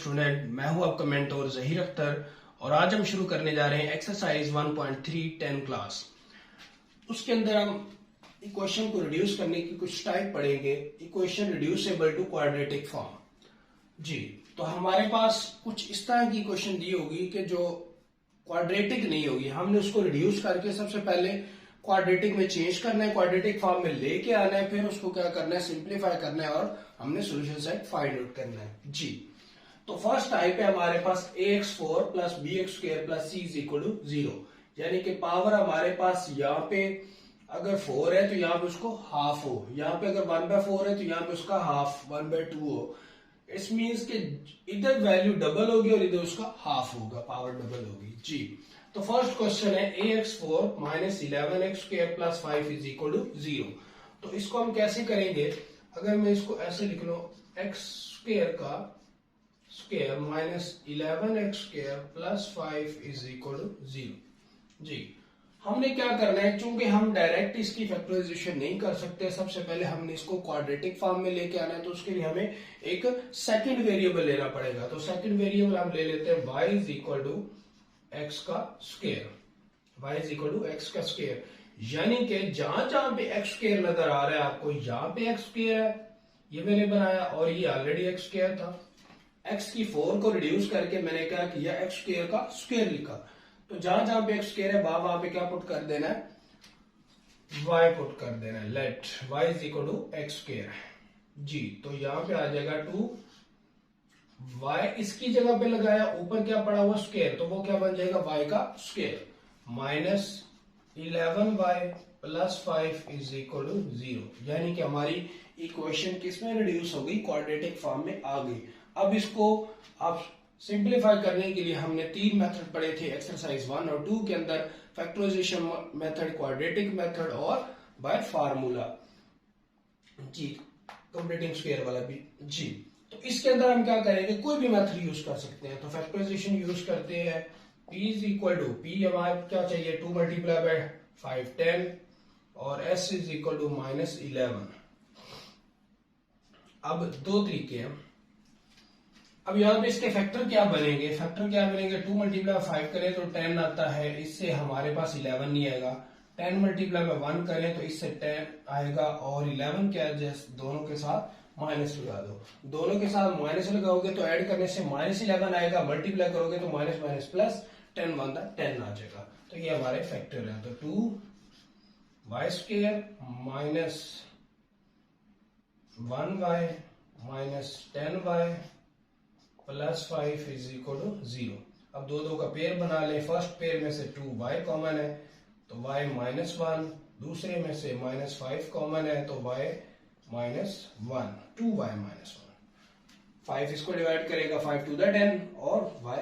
Student, मैं हूं आपका मेंटोर ज़हीर अख्तर और आज हम शुरू करने जा रहे हैं एक्सरसाइज 1.3 10 क्लास। उसके अंदर हम इक्वेशन को रिड्यूस करने की कुछ टाइप पढ़ेंगे। Equation reducible to quadratic form. जी, तो हमारे पास कुछ इस तरह की इक्वेशन दी होगी कि जो क्वाड्रेटिक नहीं होगी, हमने उसको रिड्यूस करके सबसे पहले क्वाड्रेटिक में चेंज करना है, क्वाड्रेटिक फॉर्म में लेके आना है, फिर उसको क्या करना है, सिंप्लीफाई करना है और हमने सोल्यूशन सेट फाइंड आउट करना है। जी, तो फर्स्ट टाइप है हमारे पास ax4 plus bx2 plus c is equal to 0, यानी कि पावर हमारे पास यहाँ पे अगर 4 है तो यहाँ पे उसको हाफ हो, यहाँ पे अगर 1/4 है तो यहाँ पे उसका हाफ 1/2 हो। इट मीन्स कि इधर वैल्यू डबल होगी और इधर उसका हाफ होगा, पावर डबल होगी। जी, तो फर्स्ट क्वेश्चन है ax4 minus 11x2 plus 5 is equal to 0। तो इसको हम कैसे करेंगे? अगर मैं इसको ऐसे लिख लो, x2 का square minus 11x2 plus 5 is equal to 0। जी, हमने क्या करना है, चूंकि हम डायरेक्ट इसकी फैक्टराइजेशन नहीं कर सकते, सबसे पहले हमने इसको क्वाड्रेटिक फॉर्म में लेके आना है, तो उसके लिए हमें एक सेकंड वेरिएबल लेना पड़ेगा। तो सेकंड वेरिएबल हम ले लेते हैं y is equal to X का square, y is equal to X का स्क्वायर, यानी कि जहां जहां पे एक्स स्क्वायर नजर आ रहा है आपको, यहाँ पे एक्स स्क्वायर है, ये मैंने बनाया और ये ऑलरेडी एक्स स्क्वायर था। x की 4 को रिड्यूस करके मैंने क्या किया, एक्स स्क्वायर का स्क्वायर लिखा। तो जहां जहां पे एक्स स्क्वायर है वहां पे क्या पुट कर देना है, y पुट कर देना है। Let y is equal to X square. जी, तो यहां पे आ जाएगा 2, y इसकी जगह पे लगाया, ऊपर क्या पड़ा हुआ स्क्वायर, तो वो क्या बन जाएगा y का square minus 11y plus 5 is equal to 0, यानी कि हमारी इक्वेशन किसमें रिड्यूस हो गई, क्वाड्रेटिक फॉर्म में आ गई। अब इसको आप सिंप्लीफाई करने के लिए हमने 3 मेथड पढ़े थे एक्सरसाइज 1 और 2 के अंदर, फैक्टराइजेशन मेथड, क्वाड्रेटिक मेथड और बाय फार्मूला। जी, कंप्लीटिंग स्क्वायर वाला भी। जी, तो इसके अंदर हम क्या करेंगे, कोई भी मेथड यूज कर सकते हैं। तो फैक्टराइजेशन यूज करते हैं, p is equal to, p हमारे क्या चाहिए, 2 मल्टीप्लाई बाय 5 10 और s is equal to minus 11। अब दो तरीके हैं। अब यहाँ पे इसके फैक्टर क्या बनेंगे, 2 मल्टीप्लाई 5 करें तो 10 आता है, इससे हमारे पास 11 नहीं आएगा। 10 मल्टीप्लाई में 1 करें तो इससे 10 आएगा और 11 क्या है, जैसे दोनों के साथ माइनस लगा दो, दोनों के साथ माइनस लगाओगे तो ऐड करने से माइनस 11 आएगा, मल्टीप्लाई करोगे तो माइनस माइनस प्लस 10 बनता 10 आ जाएगा। तो ये हमारे फैक्टर है। तो 2y² minus 1y minus 10y plus 5 is equal to 0। अब दो दो का पेयर बना ले, फर्स्ट पेयर में से 2y कॉमन है तो y माइनस 1, दूसरे में से माइनस 5 कॉमन है तो y माइनस 1, 2y माइनस 1। 5 इसको डिवाइड करेगा, 5 टू द 10 और y,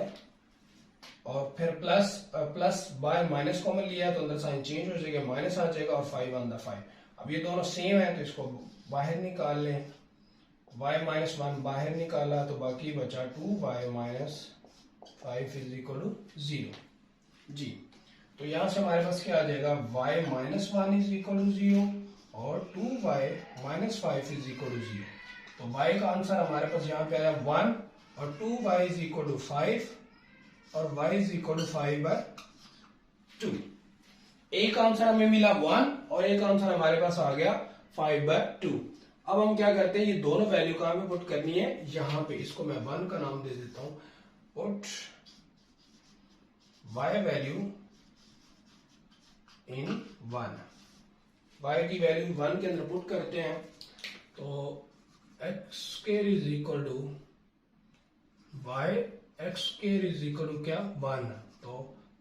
और फिर प्लस बाय माइनस कॉमन लिया तो अंदर साइन चेंज हो जाएगा, माइनस आ जाएगा और 5 ऑन द 5। अब ये दोनों सेम है तो इसको बाहर निकाल लें, y माइनस 1 बाहर निकाला तो बाकी बचा 2y minus 5 is equal to 0। जी, तो यहां से हमारे पास क्या आ जाएगा, y minus 1 is equal to 0 और 2y minus 5 is equal to 0। तो y का आंसर हमारे पास यहाँ पे आया 1 और 2y इज इक्वल टू 5 और y इज इक्वल टू 5/2। एक आंसर हमें मिला 1 और एक आंसर हमारे पास आ गया 5/2। अब हम क्या करते हैं, ये दोनों वैल्यू कहां पे पुट करनी है, यहां पे। इसको मैं 1 का नाम दे देता हूं, put y value in 1। y की वैल्यू 1 के अंदर पुट करते हैं तो x² is equal to y, x² is equal to क्या, 1। तो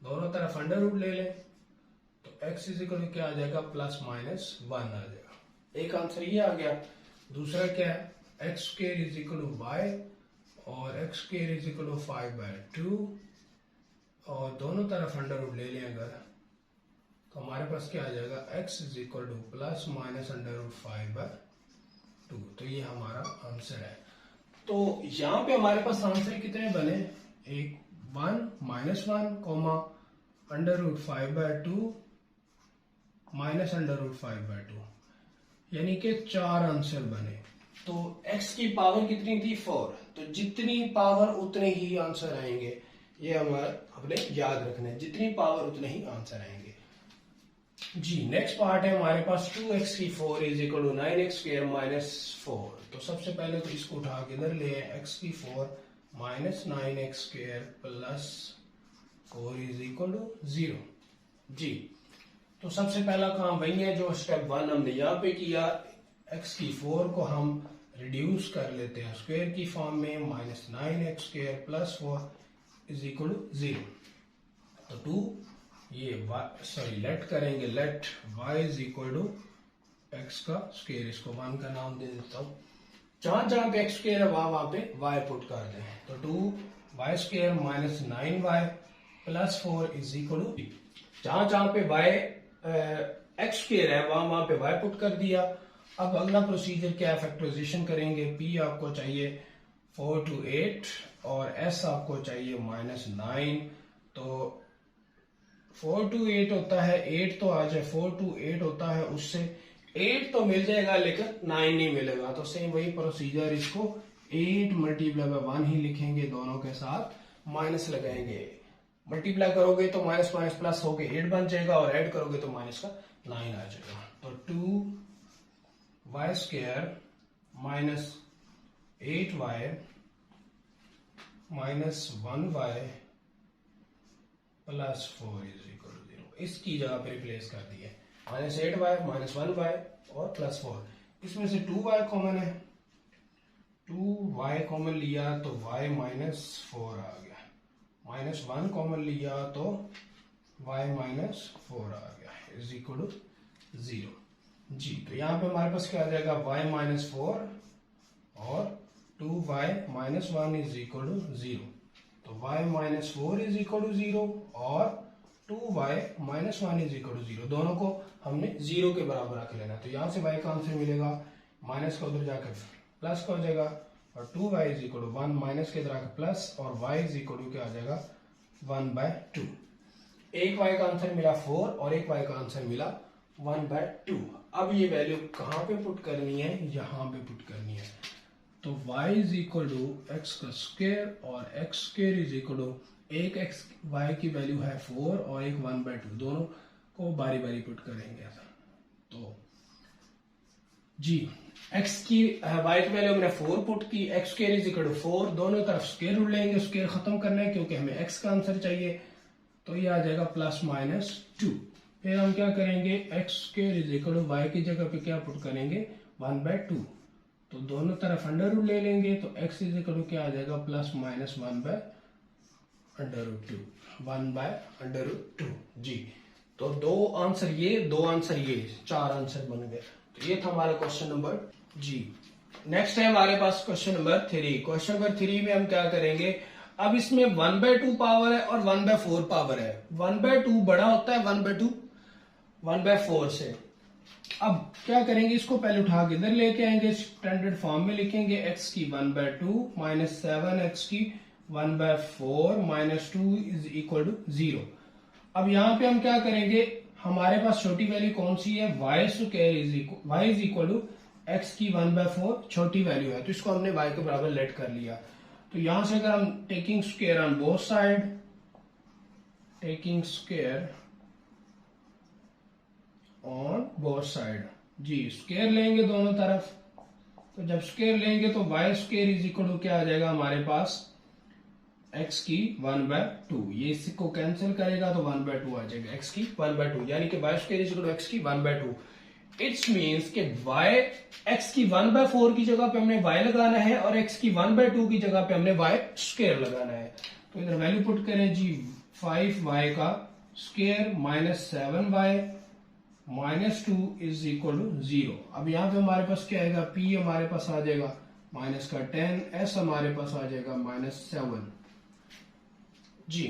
दोनों तरफ अंडर रूट ले लें तो x इज इक्वल टू क्या आ जाएगा, प्लस माइनस 1 आ जाएगा। एक आंसर ये आ गया। दूसरा क्या है, x² is equal to y और x² इज इक्वल टू 5/2 और दोनों तरफ अंडर रूट ले लें अगर, तो हमारे पास क्या आ जाएगा, x is equal to plus minus under root 5/2। तो ये हमारा आंसर है। तो यहां पे हमारे पास आंसर कितने बने, एक 1 minus 1 comma under root 5/2 minus under root 5/2, यानी कि 4 आंसर बने। तो x की पावर कितनी थी, 4। तो जितनी पावर उतने ही आंसर आएंगे, ये हमारा अपने याद रखना है, जितनी पावर उतने ही आंसर आएंगे। जी नेक्स्ट पार्ट है हमारे पास 2x की 4 is equal to 9x square minus 4। तो सबसे पहले तो इसको उठा के इधर ले x की 4 minus 9x square plus 4 is equal to 0। जी तो सबसे पहला काम वही है जो स्टेप 1 हमने यहाँ पे किया, x की 4 को हम रिड्यूस कर लेते हैं स्क्वायर की फॉर्म में, minus 9x square plus 4 is equal to 0। तो 2 ये लेट करेंगे, let y is equal to x का स्क्वायर, इसको 1 का नाम दे देता हूँ। जहां जहां पे x स्क्वायर है वहां पे y पुट कर दें, तो 2y square minus 9y plus 4 is equal to, जहां जहां पे x स्क्वायर है वहां पे y पुट कर दिया। अब अगला प्रोसीजर क्या है, फैक्टराइजेशन करेंगे। p आपको चाहिए 4 to 8 और s आपको चाहिए माइनस 9। तो 4 to 8 होता है, 8 तो आ जाए, 4 to 8 होता है, उससे 8 तो मिल जाएगा लेकिन 9 नहीं मिलेगा। तो सेम वही प्रोसीजर, इसको 8 मल्टीप्लाई बाय 1 ही लिखेंगे, दोनों के साथ माइनस लगाएंगे। मल्टीप्लाई करोगे तो माइनस माइनस प्लस होके 8 बन जाएगा और ऐड करोगे तो माइनस का 9 आ जाएगा। तो 2y square minus 8y minus 1y plus 4 is equal to 0, इसकी जगह पे रिप्लेस कर दिए, माइनस 8y माइनस 1y और प्लस 4। इसमें से 2y कॉमन है, 2y कॉमन लिया तो y माइनस 4 आ गया, माइनस 1 कॉमन लिया तो y माइनस 4 आ गया, इज इक्वल टू 0। जी तो यहाँ पे हमारे पास क्या आ जाएगा, y माइनस 4 और 2y minus 1 is equal to 0। तो y minus 4 is equal to 0 और 2y minus 1 is equal to 0, दोनों को हमने 0 के बराबर रख लेना। तो यहां से y का आंसर मिलेगा, माइनस का उधर जाकर प्लस का हो जाएगा और 2y is equal to 1, minus के इधर आकर प्लस और y इज इक्वल टू क्या आ जाएगा 1/2। एक y का आंसर मिला 4 और एक y का आंसर मिला 1/2। अब ये वैल्यू कहां पे पुट करनी है, यहां पे पुट करनी है। तो y is equal to X का स्क्वायर और X square is equal to, एक x y की वैल्यू है 4 और एक 1/2, दोनों को बारी बारी पुट करेंगे। तो जी x की y की वैल्यू हमने 4 पुट की, X square is equal to 4, दोनों तरफ स्क्वायर रूट लेंगे, स्क्वायर खत्म करना है क्योंकि हमें x का आंसर चाहिए। तो ये आ जाएगा प्लस माइनस 2। फिर हम क्या करेंगे, X square is equal to y की जगह पे क्या पुट करेंगे 1/2, तो दोनों तरफ अंडर रूट ले लेंगे, तो x इज इक्वल टू क्या आ जाएगा प्लस माइनस 1/√2, 1/√2। जी तो 2 आंसर ये, 2 आंसर ये, 4 आंसर बन गए। तो ये था हमारा क्वेश्चन नंबर। जी नेक्स्ट है हमारे पास क्वेश्चन नंबर 3। क्वेश्चन नंबर 3 में हम क्या करेंगे, अब इसमें 1/2 पावर है और 1/4 पावर है। 1/2 बड़ा होता है 1/4 से। अब क्या करेंगे, इसको पहले उठा के इधर लेके आएंगे, स्टैंडर्ड फॉर्म में लिखेंगे x की 1/2 माइनस 7x की 1/4 माइनस 2 इज इक्वल टू 0। अब यहाँ पे हम क्या करेंगे, हमारे पास छोटी वैल्यू कौन सी है, y is equal to x की 1/4 छोटी वैल्यू है, तो इसको हमने y के बराबर लेट कर लिया। तो यहां से अगर हम taking square on both side, taking square on both side, जी स्क्वायर लेंगे दोनों तरफ। तो जब स्क्वायर लेंगे तो y square is equal to क्या आ जाएगा हमारे पास x की 1/2, ये इसको कैंसिल करेगा तो 1/2 आ जाएगा, x की 1/2, यानी कि y square is equal to x की 1/2। इट्स मीन्स के x की 1/4 की जगह पे हमने y लगाना है और x की 1/2 की जगह पे हमने y स्क्वायर लगाना है। तो इधर वैल्यू पुट करें जी, 5y का square minus 7y minus 2 is equal to 0। अब यहाँ पे हमारे पास क्या आएगा, p हमारे पास आ जाएगा माइनस का 10, s हमारे पास आ जाएगा माइनस 7। जी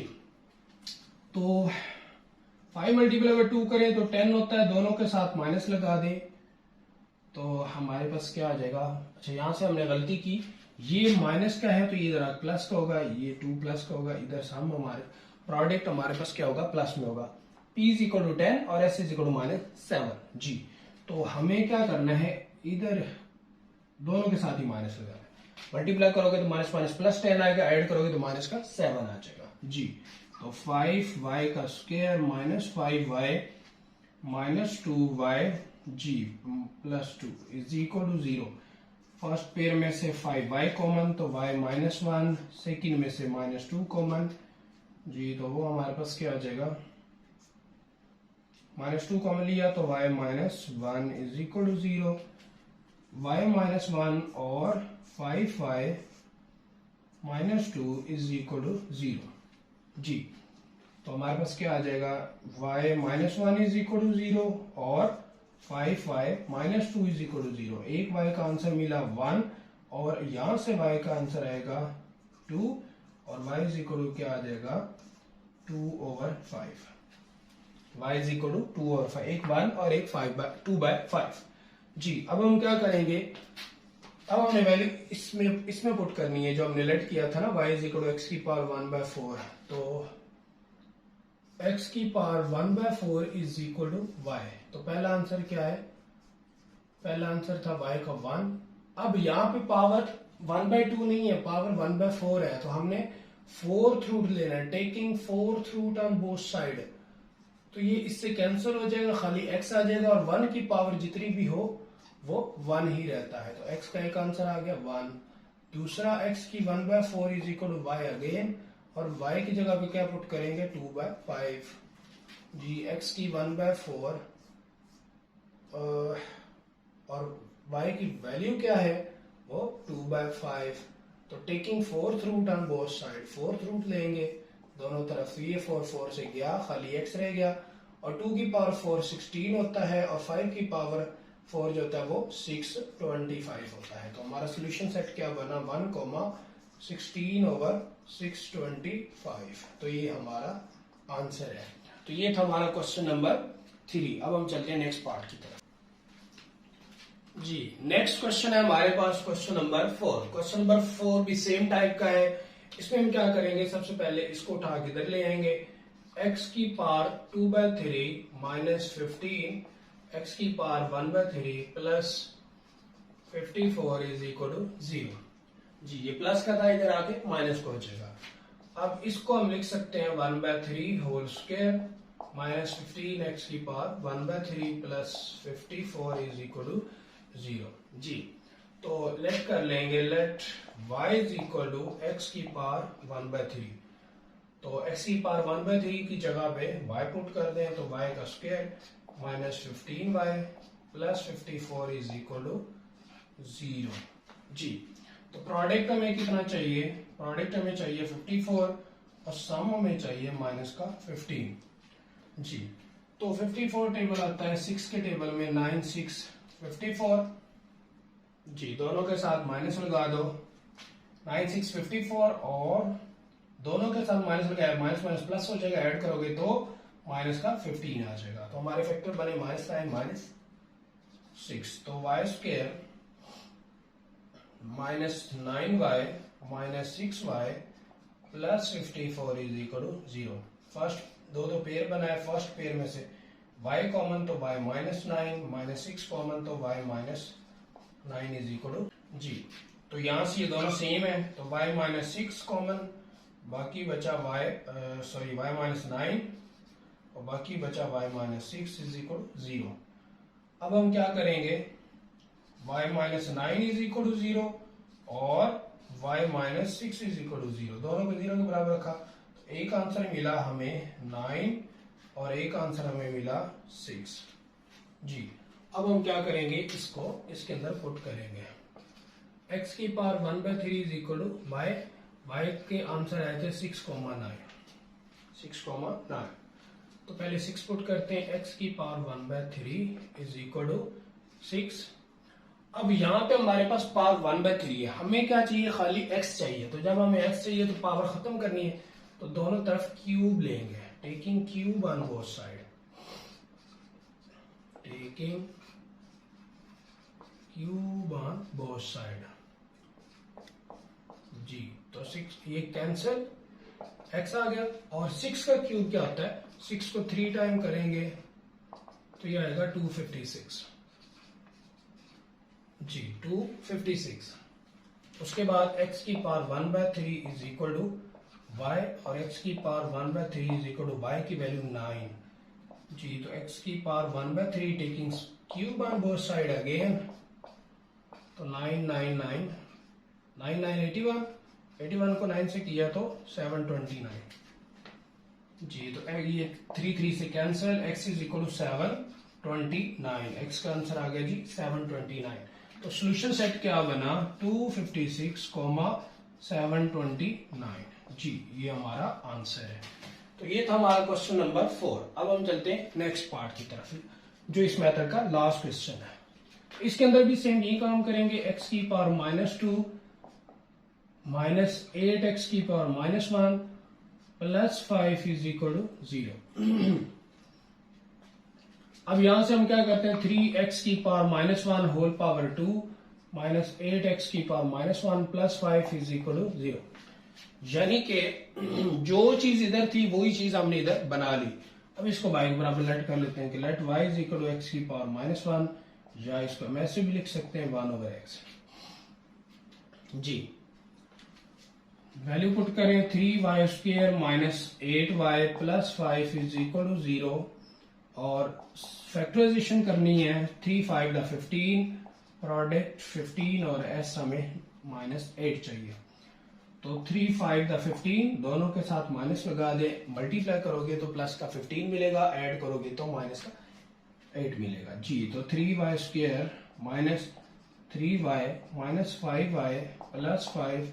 तो 5 मल्टीप्लाई बाय 2 करें तो 10 होता है, दोनों के साथ माइनस लगा दें तो हमारे पास क्या आ जाएगा। अच्छा यहां से हमने गलती की, ये माइनस का है तो ये इधर प्लस का होगा, ये 2 प्लस का होगा, इधर सम हमारे प्रोडक्ट हमारे पास क्या होगा प्लस में होगा। p इज इक्वल टू 10 और s is equal to minus 7। जी तो हमें क्या करना है, इधर दोनों के साथ ही माइनस लगाना है। मल्टीप्लाई करोगे तो माइनस माइनस प्लस 10 आएगा, ऐड करोगे तो माइनस का 7 आ जाएगा जी। तो 5y का square minus 5y minus 2y जी plus 2 is equal to 0। First pair में से 5y कॉमन तो y माइनस 1, सेकेंड में से माइनस 2 कॉमन जी, तो वो हमारे पास क्या आ जाएगा, माइनस 2 कॉमन लिया तो y minus 1 is equal to 0। y minus 1 और 5y minus 2 is equal to 0 जी। तो हमारे पास क्या आ जाएगा, y minus 1 is equal to 0 और 5y minus 2 is equal to 0। एक y का आंसर मिला 1 और यहां से y का आंसर आएगा 2 और y इज इक्वल टू क्या आ जाएगा 2/5। y इज इक्वल टू 2/5, एक 1 और एक 2/5 जी। अब हम क्या करेंगे, अब हमने वैल्यू इसमें पुट करनी है जो हमने लेट किया था ना, y is equal to x की पावर 1/4। तो x की power 1/4 is equal to y। तो पहला आंसर क्या है, पहला आंसर था y का 1। अब यहाँ पे पावर 1/2 नहीं है, पावर 1/4 है, तो हमने फोर्थ रूट लेना है, taking fourth root on both side. तो ये इससे कैंसिल हो जाएगा, खाली x आ जाएगा और 1 की पावर जितनी भी हो वो 1 ही रहता है। तो x का एक आंसर आ गया 1। दूसरा x की 1/4 is equal to y again, और y की जगह पे क्या पुट करेंगे 2/5 जी। x की 1/4 और y की वैल्यू क्या है वो 2/5। तो taking fourth root on both side, fourth root लेंगे दोनों तरफ, ये 4 से गया, खाली x रह गया। और 2 की पावर 4 16 होता है और 5 की पावर 4 जो होता है वो 625 होता है। तो हमारा सोल्यूशन सेट क्या बना 1,16/625। तो ये हमारा आंसर है। तो ये था हमारा क्वेश्चन नंबर 3। अब हम चलते हैं नेक्स्ट पार्ट की तरफ जी। नेक्स्ट क्वेश्चन है हमारे पास क्वेश्चन नंबर 4। क्वेश्चन नंबर 4 भी सेम टाइप का है। इसमें हम क्या करेंगे, सबसे पहले इसको उठा के इधर ले आएंगे, x की पावर 2/3 माइनस 15, x की power 1/3 plus 54 is equal to 0 जी। ये प्लस का था, इधर आके माइनस को हो जाएगा। अब इसको हम लिख सकते हैं 1/3 होल स्क्वायर माइनस 15 x की power 1/3 plus 54 is equal to 0 जी। तो लेट कर लेंगे, let y is equal to x की पावर 1/3। तो x की पावर 1/3 की जगह पे y पुट कर दें तो y का square minus 15y plus 54 is equal to 0 जी। तो प्रोडक्ट हमें कितना चाहिए, प्रोडक्ट हमें चाहिए 54 और सम हमें चाहिए माइनस का 15 जी। तो 54 टेबल आता है 6 के टेबल में 9 6 54 जी, दोनों के साथ माइनस लगा दो, 9 6 54 और दोनों के साथ माइनस लगाया, माइनस माइनस प्लस हो जाएगा, ऐड करोगे तो माइनस का 15 आ जाएगा। तो हमारे फैक्टर बने माइनस 9 माइनस 6। तो Y square minus 9y minus 6y plus 54 is equal to 0। First दो पेयर बनाए, फर्स्ट पेयर में से y कॉमन तो y माइनस 9 माइनस 6 कॉमन तो y minus 9 is equal to जी। तो यहां से ये दोनों सेम है तो y माइनस 6 कॉमन, बाकी बचा y माइनस 9 और बाकी बचा y minus 6 is equal to 0। अब हम क्या करेंगे, y minus 9 is equal to 0 और y minus 6 is equal to 0, दोनों को 0 के बराबर रखा। तो एक आंसर मिला हमें 9 और एक आंसर हमें मिला 6 जी। अब हम क्या करेंगे, इसको इसके अंदर पुट करेंगे, x की power 1/3 is equal to y के आंसर आए थे 6,9। तो पहले 6 पुट करते हैं, x की पावर 1/3 इज इक्वल टू 6। अब यहाँ पे हमारे पास पावर 1/3 है, हमें क्या चाहिए, खाली x चाहिए। तो जब हमें x चाहिए तो पावर खत्म करनी है, तो दोनों तरफ क्यूब लेंगे, taking cube on both side, taking cube on both side जी। तो 6 ये कैंसिल, x आ गया और 6 का क्यूब क्या होता है, 6 को 3 टाइम करेंगे तो ये आएगा 256 जी, 256। उसके बाद x की power 1/3 is equal to y और x की power 1/3 is equal to y की वैल्यू 9 जी। तो x की power 1/3 taking cube on both side again, तो 9 9 9 9 9 81, 81 को 9 से किया तो 729 जी। तो ये 3 3 से cancel, x is equal to 729, x का आंसर आ गया जी 729। तो सोल्यूशन सेट क्या बना 256,729 जी, ये हमारा आंसर है। तो ये था हमारा क्वेश्चन नंबर 4। अब हम चलते हैं नेक्स्ट पार्ट की तरफ, जो इस मेथड का लास्ट क्वेश्चन है। इसके अंदर भी सेम यही काम करेंगे, x की पावर -2 -8x की पावर -1 +5 इज इक्वल टू 0। अब यहां से हम क्या करते हैं, 3x की पावर -1 होल पावर 2 -8x की पावर -1 +5 इज इक्वल टू 0। यानी कि जो चीज इधर थी वही चीज हमने इधर बना ली। अब इसको y के बराबर लेट कर लेते हैं कि let y is equal to x की पावर -1, या इसको हम ऐसे भी लिख सकते हैं 1/x जी। वैल्यू पुट करें, 3y² -8y +5 is equal to 0, और फैक्टराइजेशन करनी है, 3 5 15, प्रोडक्ट 15 और s हमें -8 चाहिए। तो 3 5 15 दोनों के साथ माइनस लगा दे, मल्टीप्लाई करोगे तो प्लस का 15 मिलेगा, ऐड करोगे तो माइनस का 8 मिलेगा जी। तो 3y² -3y -5y +5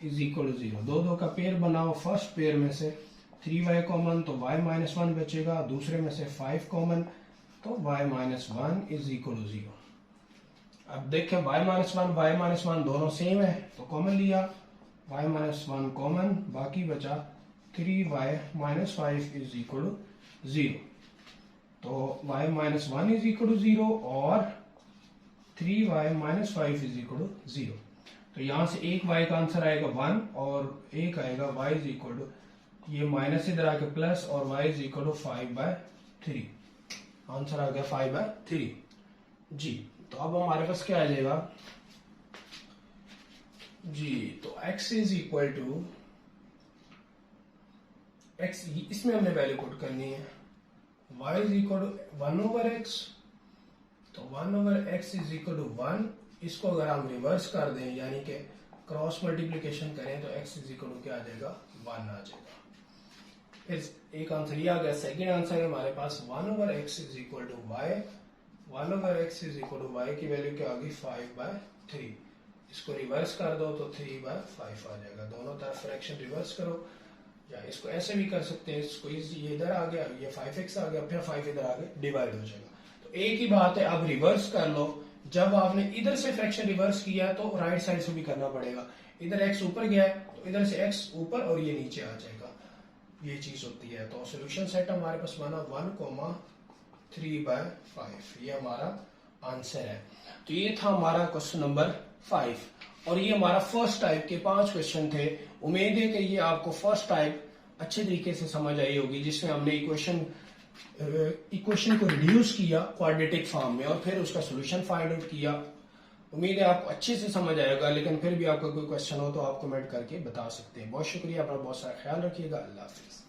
is equal to 0। दो दो का पेयर बनाओ, फर्स्ट पेयर में से 3y कॉमन तो y -1 बचेगा, दूसरे में से 5 कॉमन तो y -1 इज इक्वल टू 0। अब देखें y -1 दोनों सेम है तो कॉमन लिया, y -1 कॉमन, बाकी बचा 3y -5 इज इक्वल टू 0। तो y -1 इज इक्वल टू 0 और 3y -5 इज इक्वल टू 0। तो यहां से एक y का आंसर आएगा 1 और एक आएगा y इज इक्वल टू, ये माइनस इधर आके प्लस, और y is equal to 5/3। Answer आ गया 5/3 जी। तो अब हमारे पास क्या आ जाएगा जी, तो x is equal to x, इसमें हमने वैल्यू पुट करनी है, y is equal to 1/x, तो 1/x इज इक्वल टू 1। इसको अगर हम रिवर्स कर दें यानी कि क्रॉस मल्टीप्लिकेशन करें तो x इज इक्वल टू क्या आ जाएगा 1 आ जाएगा। फिर एक आंसर ये आ गया, सेकेंड आंसर है हमारे पास 1/x is equal to y, 1/x is equal to y की वैल्यू क्या होगी 5/3। इसको रिवर्स कर दो तो 3/5 आ जाएगा। दोनों तरफ फ्रैक्शन रिवर्स करो, या इसको ऐसे भी कर सकते हैं, इसको ये इधर आ गया, ये 5x आ गया, फिर 5 इधर आ गया, डिवाइड हो जाएगा। तो एक ही बात है, अब रिवर्स कर लो। जब आपने इधर से फ्रैक्शन रिवर्स किया तो राइट साइड से भी करना पड़ेगा। इधर x ऊपर गया है तो इधर से x ऊपर और ये नीचे आ जाएगा, ये चीज होती है। तो सॉल्यूशन सेट हमारे पास बना 1,3/5, ये हमारा आंसर है। तो ये था हमारा क्वेश्चन नंबर 5, और ये हमारा फर्स्ट टाइप के 5 क्वेश्चन थे। उम्मीद है कि ये आपको फर्स्ट टाइप अच्छे तरीके से समझ आई होगी, जिसमें हमने इक्वेशन को रिड्यूस किया क्वाड्रेटिक फॉर्म में और फिर उसका सॉल्यूशन फाइंड आउट किया। उम्मीद है आपको अच्छे से समझ आएगा, लेकिन फिर भी आपका कोई क्वेश्चन हो तो आप कमेंट करके बता सकते हैं। बहुत शुक्रिया, अपना बहुत सारा ख्याल रखिएगा। अल्लाह हाफिज।